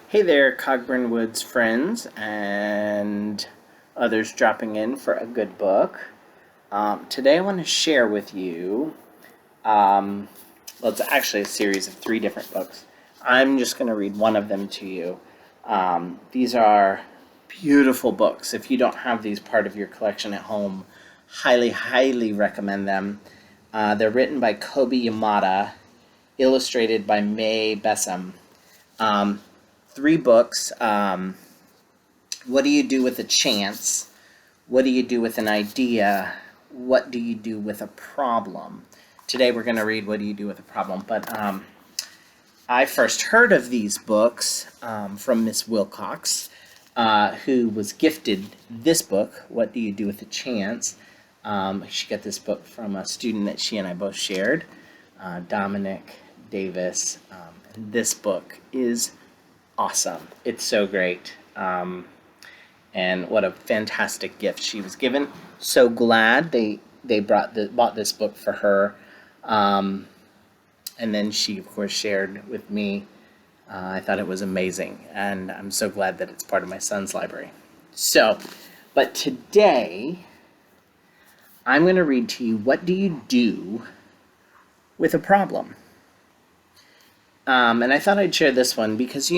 Hey there, Cogburn Woods friends and others dropping in for a good book. Today I want to share with you, well, it's actually a series of three different books. I'm just going to read one of them to you. These are beautiful books. If you don't have these part of your collection at home, highly recommend them. They're written by Kobi Yamada, illustrated by May Bessem. Three books. What do you do with a chance? What do you do with an idea? What do you do with a problem? Today we're going to read What Do You Do with a Problem? But I first heard of these books from Miss Wilcox, who was gifted this book, What Do You Do with a Chance? She got this book from a student that she and I both shared, Dominic Davis. And this book is awesome. It's so great. And what a fantastic gift she was given. So glad they bought this book for her. And then she, of course, shared with me. I thought it was amazing. And I'm so glad that it's part of my son's library. But today, I'm going to read to you, what do you do with a problem? And I thought I'd share this one because,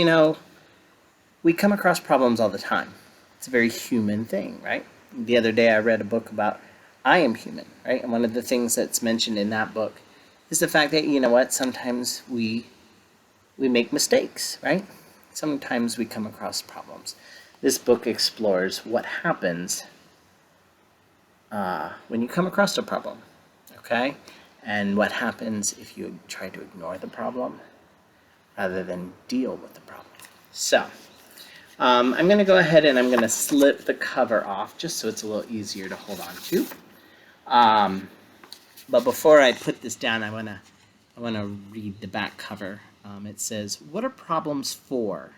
we come across problems all the time. It's a very human thing, right? The other day I read a book about I Am Human, right? And one of the things that's mentioned in that book is the fact that, sometimes we make mistakes, right? Sometimes we come across problems. This book explores what happens when you come across a problem, okay? And what happens if you try to ignore the problem rather than deal with the problem. So, I'm going to go ahead and I'm going to slip the cover off just so it's a little easier to hold on to. But before I put this down, I want to read the back cover. It says, "What are problems for?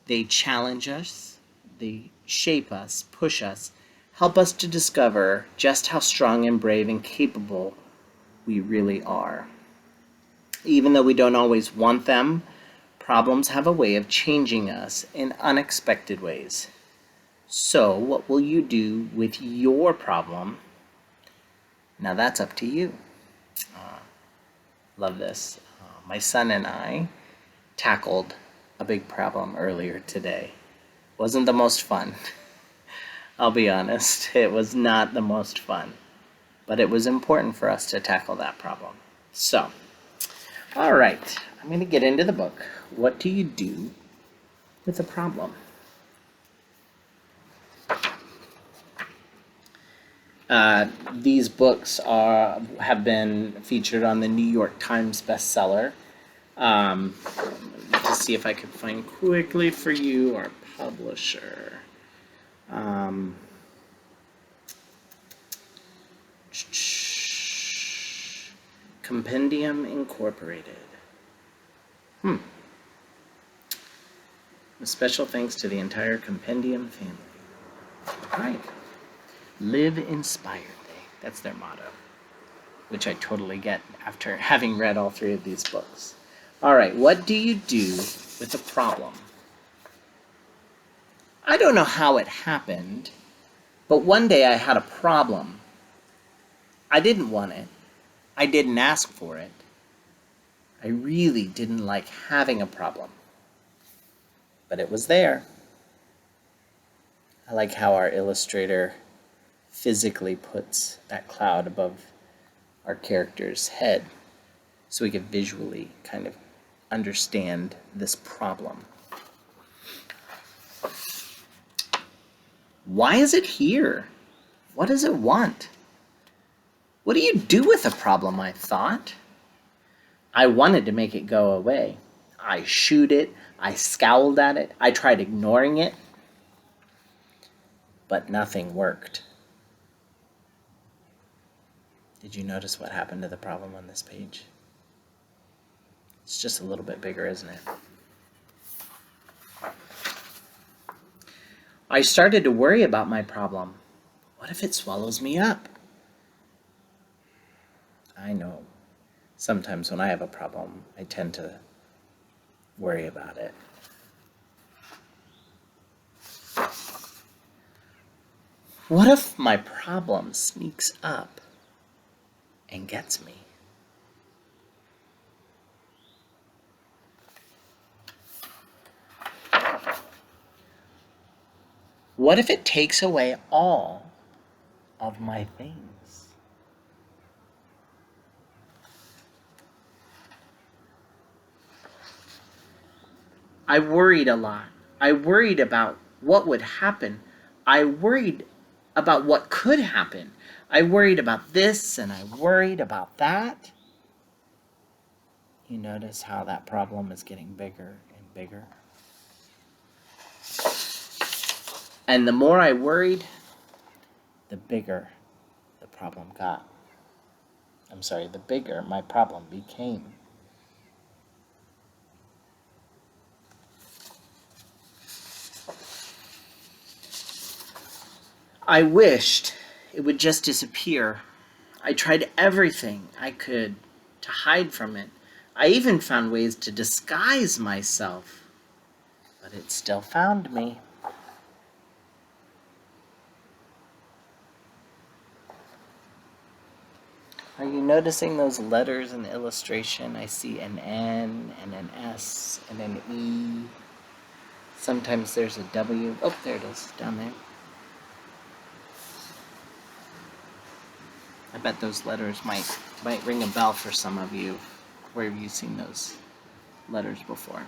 They challenge us, they shape us, push us, help us to discover just how strong and brave and capable we really are. Even though we don't always want them, problems have a way of changing us in unexpected ways. So, what will you do with your problem? Now that's up to you." Love this. My son and I tackled a big problem earlier today. Wasn't the most fun. I'll be honest. It was not the most fun. But it was important for us to tackle that problem. So, all right. I'm going to get into the book. What do you do with a problem? These books have been featured on the New York Times bestseller. Let's see if I can find quickly for you our publisher. Compendium Incorporated. A special thanks to the entire Compendium family. All right. Live inspiredly. That's their motto, which I totally get after having read all three of these books. All right, what do you do with a problem? I don't know how it happened, but one day I had a problem. I didn't want it. I didn't ask for it. I really didn't like having a problem. But it was there. I like how our illustrator physically puts that cloud above our character's head so we can visually kind of understand this problem. Why is it here? What does it want? What do you do with a problem, I thought? I wanted to make it go away. I shooed it. I scowled at it. I tried ignoring it. But nothing worked. Did you notice what happened to the problem on this page? It's just a little bit bigger, isn't it? I started to worry about my problem. What if it swallows me up? I know. Sometimes when I have a problem, I tend to worry about it. What if my problem sneaks up and gets me? What if it takes away all of my things? I worried a lot. I worried about what would happen. I worried about what could happen. I worried about this and I worried about that. You notice how that problem is getting bigger and bigger. And the more I worried, the bigger the problem got. The bigger my problem became. I wished it would just disappear. I tried everything I could to hide from it. I even found ways to disguise myself, but it still found me. Are you noticing those letters in the illustration? I see an N and an S and an E. Sometimes there's a W. Oh, there it is, down there. I bet those letters might ring a bell for some of you. Where have you seen those letters before?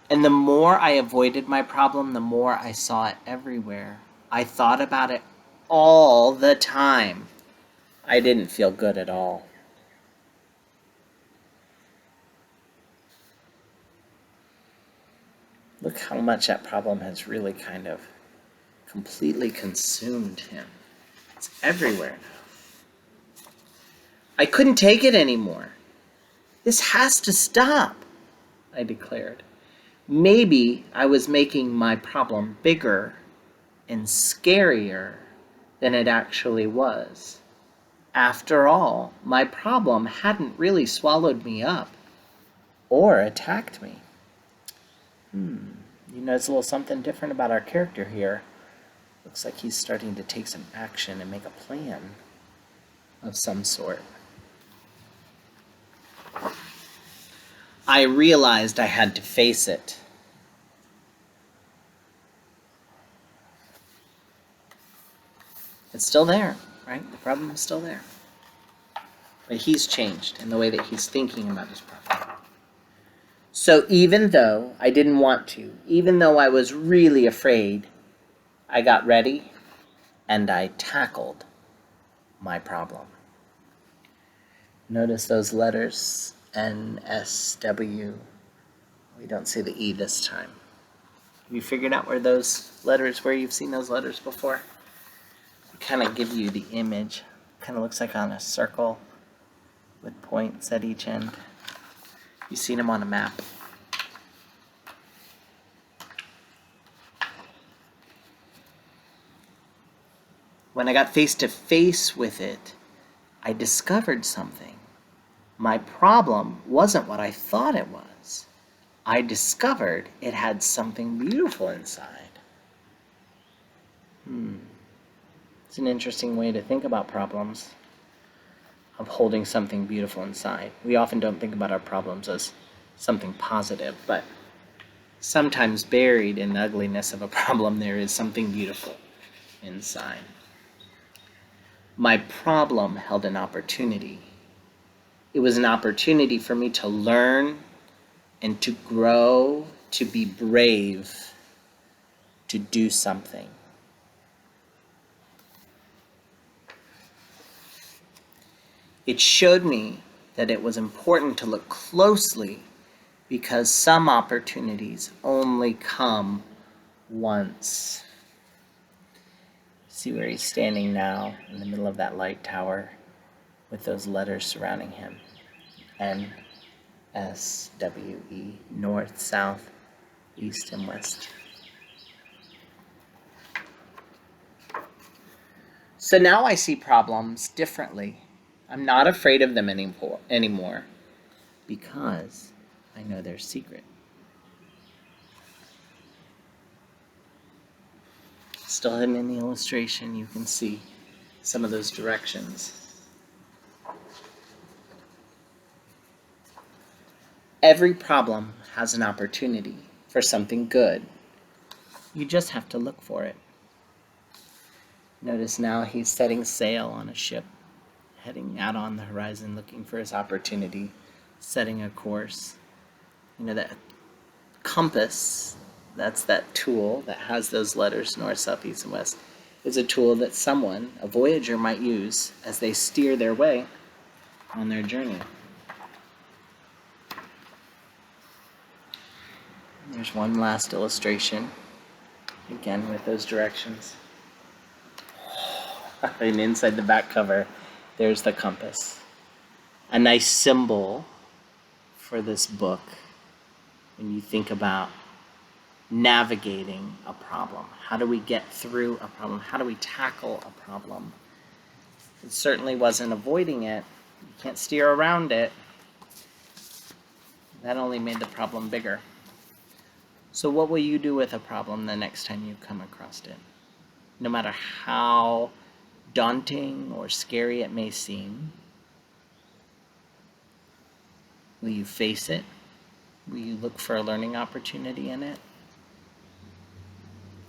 And the more I avoided my problem, the more I saw it everywhere. I thought about it all the time. I didn't feel good at all. Look how much that problem has really kind of completely consumed him. It's everywhere now. I couldn't take it anymore. This has to stop, I declared. Maybe I was making my problem bigger and scarier than it actually was. After all, my problem hadn't really swallowed me up or attacked me. You notice a little something different about our character here. Looks like he's starting to take some action and make a plan of some sort. I realized I had to face it. It's still there, right? The problem is still there. But he's changed in the way that he's thinking about his problem. So even though I didn't want to, even though I was really afraid, I got ready and I tackled my problem. Notice those letters, N, S, W. We don't see the E this time. Have you figured out where you've seen those letters before? Kind of give you the image. Kind of looks like on a circle with points at each end. You've seen them on a map. When I got face to face with it, I discovered something. My problem wasn't what I thought it was. I discovered it had something beautiful inside. It's an interesting way to think about problems, of holding something beautiful inside. We often don't think about our problems as something positive, but sometimes buried in the ugliness of a problem, there is something beautiful inside. My problem held an opportunity. It was an opportunity for me to learn and to grow, to be brave, to do something. It showed me that it was important to look closely because some opportunities only come once. See where he's standing now in the middle of that light tower with those letters surrounding him. N, S, W, E, north, south, east, and west. So now I see problems differently. I'm not afraid of them anymore because I know their secret. still hidden in the illustration, you can see some of those directions. Every problem has an opportunity for something good. You just have to look for it. Notice now he's setting sail on a ship, heading out on the horizon, looking for his opportunity, setting a course. You know, that compass, that's that tool that has those letters north, south, east, and west, is a tool that someone, a voyager, might use as they steer their way on their journey. There's one last illustration, again with those directions. And inside the back cover, there's the compass. A nice symbol for this book when you think about navigating a problem. How do we get through a problem? How do we tackle a problem? It certainly wasn't avoiding it. You can't steer around it. That only made the problem bigger. So what will you do with a problem the next time you come across it? No matter how daunting or scary it may seem, will you face it? Will you look for a learning opportunity in it?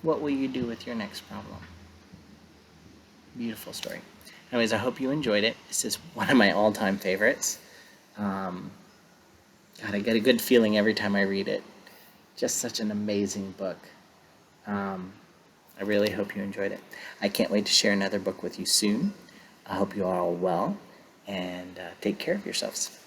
What will you do with your next problem? Beautiful story. Anyways, I hope you enjoyed it. This is one of my all-time favorites. God, I get a good feeling every time I read it. Just such an amazing book. I really hope you enjoyed it. I can't wait to share another book with you soon. I hope you are all well, and take care of yourselves.